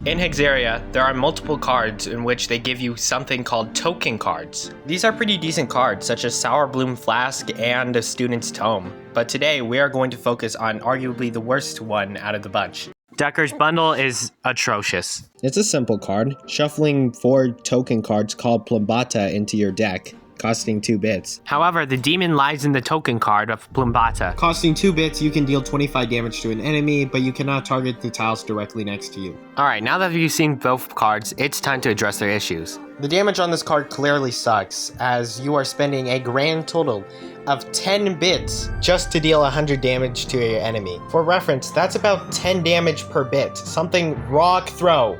In Hexaria, there are multiple cards in which they give you something called token cards. These are pretty decent cards, such as Sour Bloom Flask and a Student's Tome. But today, we are going to focus on arguably the worst one out of the bunch. Decker's Bundle is atrocious. It's a simple card, shuffling 4 token cards called Plumbata into your deck, costing 2 bits. However, the demon lies in the token card of Plumbata. Costing 2 bits, you can deal 25 damage to an enemy, but you cannot target the tiles directly next to you. Alright, now that you've seen both cards, it's time to address their issues. The damage on this card clearly sucks, as you are spending a grand total of 10 bits just to deal 100 damage to your enemy. For reference, that's about 10 damage per bit. Something Rock Throw.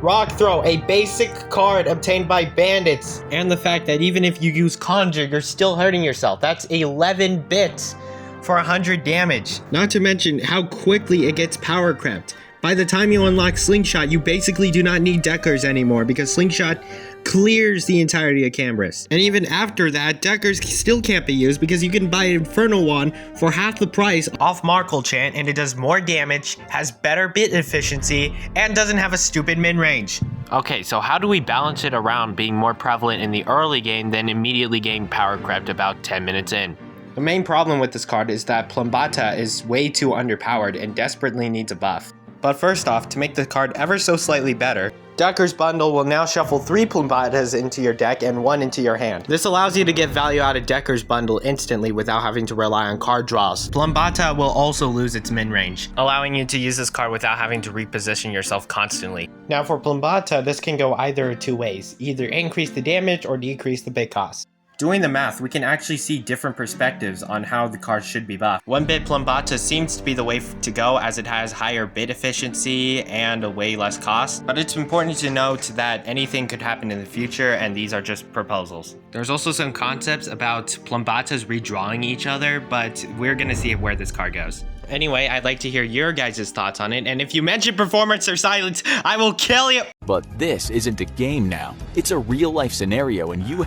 Rock Throw, a basic card obtained by bandits. And the fact that even if you use Conjure, you're still hurting yourself. That's 11 bits for 100 damage. Not to mention how quickly it gets power crept. By the time you unlock Slingshot, you basically do not need Deckers anymore because Slingshot clears the entirety of Cambris. And even after that, Deckers still can't be used because you can buy an Infernal Wand for half the price off Markle Chant, and it does more damage, has better bit efficiency, and doesn't have a stupid min-range. Okay, so how do we balance it around being more prevalent in the early game than immediately getting power crept about 10 minutes in? The main problem with this card is that Plumbata is way too underpowered and desperately needs a buff. But first off, to make the card ever so slightly better, Decker's Bundle will now shuffle 3 Plumbatas into your deck and 1 into your hand. This allows you to get value out of Decker's Bundle instantly without having to rely on card draws. Plumbata will also lose its min range, allowing you to use this card without having to reposition yourself constantly. Now for Plumbata, this can go either 2 ways, either increase the damage or decrease the bit cost. Doing the math, we can actually see different perspectives on how the card should be buffed. 1-bit Plumbata seems to be the way to go as it has higher bit efficiency and a way less cost, but it's important to note that anything could happen in the future and these are just proposals. There's also some concepts about Plumbatas redrawing each other, but we're gonna see where this card goes. Anyway, I'd like to hear your guys' thoughts on it, and if you mention performance or silence, I will kill you! But this isn't a game now. It's a real-life scenario, and you